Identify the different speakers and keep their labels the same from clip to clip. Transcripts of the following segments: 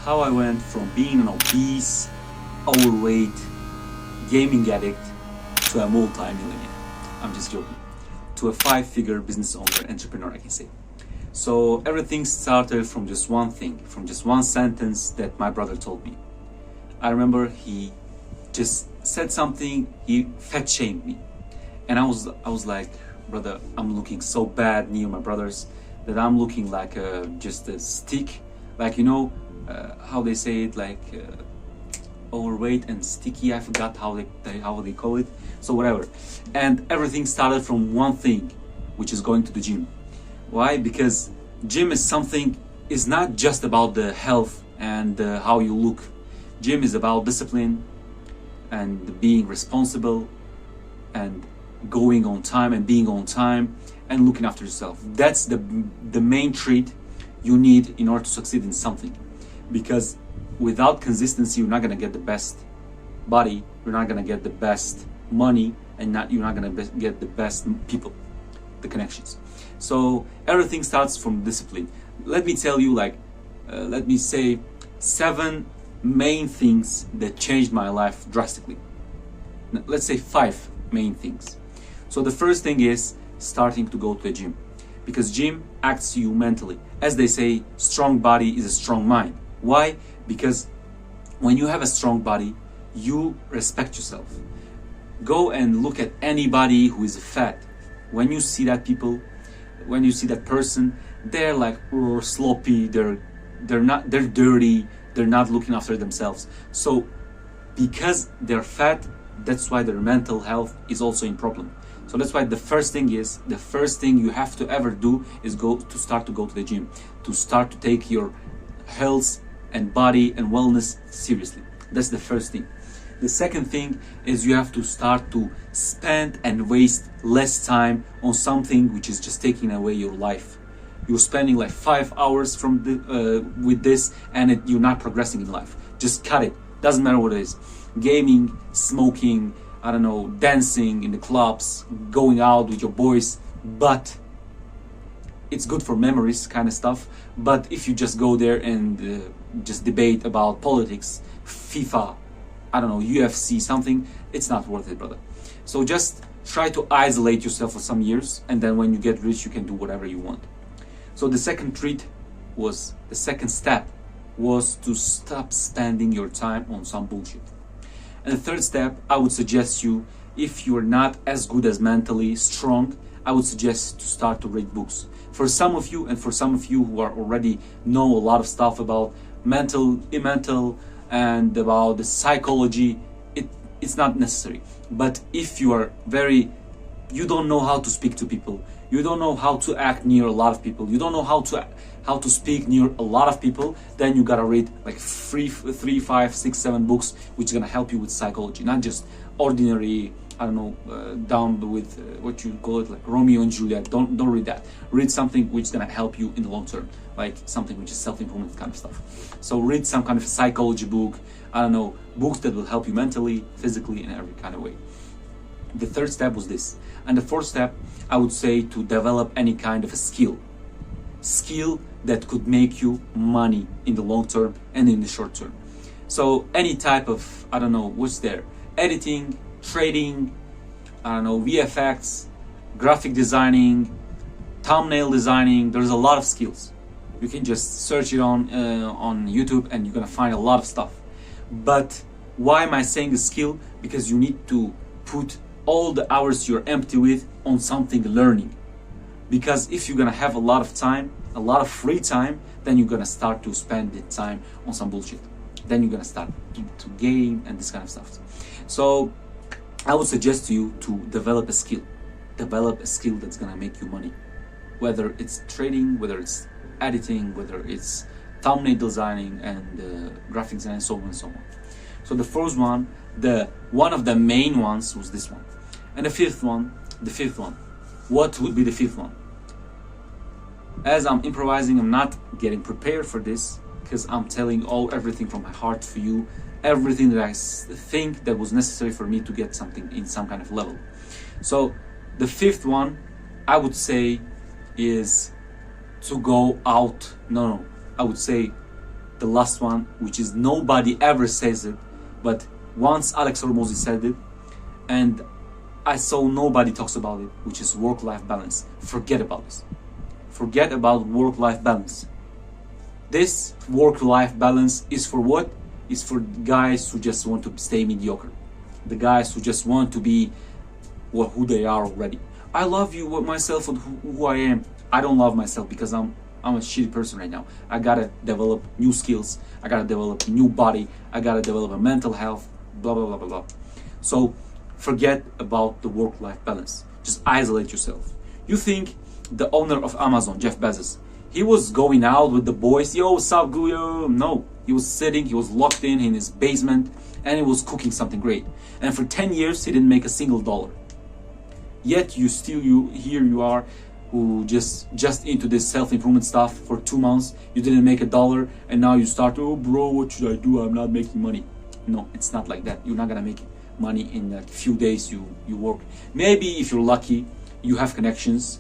Speaker 1: how I went from being an obese, overweight, gaming addict to a multi-millionaire. I'm just joking. To a 5-figure business owner, entrepreneur, I can say. So everything started from just one thing, from just one sentence that my brother told me. I remember he just said something, he fat shamed me. And I was like, brother, I'm looking so bad near my brothers that I'm looking like just a stick, like, you know, how they say it, like overweight and sticky. I forgot how they call it. So whatever. And everything started from one thing, which is going to the gym. Why? Because gym is something, is not just about the health and how you look. Gym is about discipline and being responsible and going on time and being on time and looking after yourself. That's the main trait you need in order to succeed in something. Because without consistency, you're not gonna get the best body, you're not gonna get the best money, and you're not gonna get the best people, the connections. So everything starts from discipline. Let me tell you, like, let me say 7 main things that changed my life drastically. Let's say 5 main things. So the first thing is starting to go to the gym, because gym acts you mentally. As they say, strong body is a strong mind. Why? Because when you have a strong body, you respect yourself. Go and look at anybody who is fat. When you see that person, they're like sloppy, they're dirty, they're not looking after themselves. So because they're fat, that's why their mental health is also in problem. So that's why the first thing you have to ever do is start to go to the gym, to start to take your health and body and wellness seriously. That's the first thing. The second thing is you have to start to spend and waste less time on something which is just taking away your life. You're spending like 5 hours with this, and you're not progressing in life. Just cut it. Doesn't matter what it is. Gaming, smoking, I don't know, dancing in the clubs, going out with your boys, but it's good for memories kind of stuff. But if you just go there and just debate about politics, FIFA, I don't know, UFC, something, it's not worth it, brother. So just try to isolate yourself for some years, and then when you get rich, you can do whatever you want. So the second step was to stop spending your time on some bullshit. And the third step, I would suggest you, if you're not as good as mentally strong, I would suggest to start to read books. For some of you, and for some of you who are already know a lot of stuff about mental, and about the psychology, it's not necessary. But if you are you don't know how to speak to people, you don't know how to act near a lot of people, you don't know how to speak near a lot of people, then you gotta read like 3, 5, 6, 7 books which is gonna help you with psychology, not just ordinary, I don't know, down with what you call it, like Romeo and Juliet. Don't read that. Read something which is gonna help you in the long term, like something which is self-improvement kind of stuff. So read some kind of psychology book, I don't know, books that will help you mentally, physically, in every kind of way. The third step was this. And the fourth step, I would say, to develop any kind of a skill that could make you money in the long term and in the short term. So any type of, I don't know, what's there? Editing, trading, I don't know, VFX, graphic designing, thumbnail designing. There's a lot of skills. You can just search it on YouTube, and you're gonna find a lot of stuff. But why am I saying a skill? Because you need to put all the hours you're empty with on something learning. Because if you're gonna have a lot of time, a lot of free time, then you're gonna start to spend the time on some bullshit. Then you're gonna start to game and this kind of stuff. So I would suggest to you to develop a skill. Develop a skill that's gonna make you money. Whether it's trading, whether it's editing, whether it's thumbnail designing and graphic design, and so on and so on. So the first one, one of the main ones was this one. And the fifth one, what would be the fifth one? As I'm improvising, I'm not getting prepared for this, because I'm telling everything from my heart for you, everything that I think that was necessary for me to get something in some kind of level. So the fifth one, I would say, is to go out. I would say the last one, which is nobody ever says it, but once Alex Hormozy said it, and I saw nobody talks about it, which is work-life balance. Forget about this. Forget about work-life balance. This work-life balance is for what? It's for guys who just want to stay mediocre. The guys who just want to be who they are already. I love you myself and who I am. I don't love myself because I'm a shitty person right now. I gotta develop new skills. I gotta develop a new body. I gotta develop a mental health. Blah blah blah blah blah. So forget about the work-life balance. Just isolate yourself. You think the owner of Amazon, Jeff Bezos, he was going out with the boys? Yo, what's up, Guyo? No, he was sitting. He was locked in his basement, and he was cooking something great. And for 10 years, he didn't make a single dollar. Yet here you are, who just into this self-improvement stuff for 2 months. You didn't make a dollar, and now you start, oh bro, what should I do? I'm not making money. No, it's not like that. You're not gonna make money in a few days you work. Maybe if you're lucky, you have connections.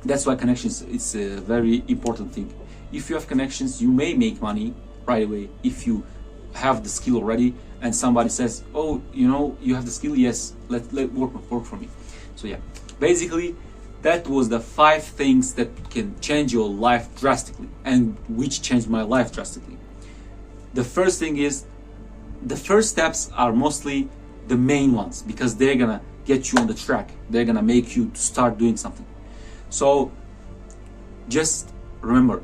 Speaker 1: That's why connections, it's a very important thing. If you have connections, you may make money right away. If you have the skill already, and somebody says, oh, you have the skill, yes, let work for me. So yeah, basically that was the 5 things that can change your life drastically, and which changed my life drastically. The first thing is, the first steps are mostly the main ones, because they're gonna get you on the track. They're gonna make you start doing something. So just remember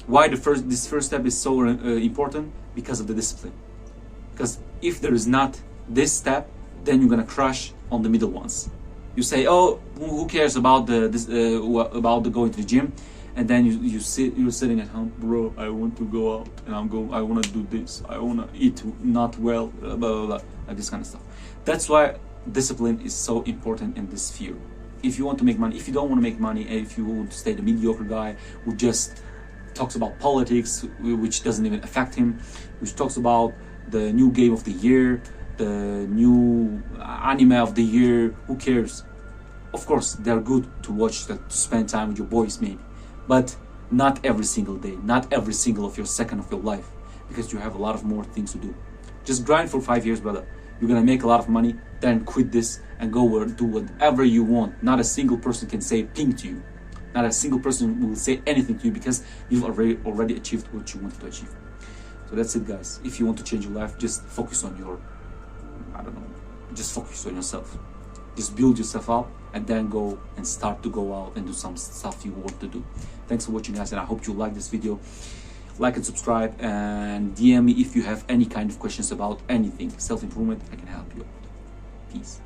Speaker 1: why this first step is so important, because of the discipline. Because if there is not this step, then you're gonna crush on the middle ones. You say, oh, who cares about about the going to the gym, and then you're sitting at home, bro, I want to go out, and I want to do this, I want to eat not well, blah, blah, blah, like this kind of stuff. That's why discipline is so important in this sphere. If you want to make money, if you don't want to make money, and if you want to stay the mediocre guy who just talks about politics, which doesn't even affect him, which talks about the new game of the year, the new anime of the year, who cares? Of course, they're good to watch, to spend time with your boys maybe, but not every single day, not every single of your second of your life, because you have a lot of more things to do. Just grind for 5 years, brother. You're gonna make a lot of money, then quit this and go do whatever you want. Not a single person can say ping to you. Not a single person will say anything to you, because you've already achieved what you wanted to achieve. So that's it, guys. If you want to change your life, just focus on just focus on yourself. Just build yourself up, and then go and start to go out and do some stuff you want to do. Thanks for watching, guys, and I hope you like this video. Like and subscribe, and DM me if you have any kind of questions about anything self-improvement. I can help you out. Peace.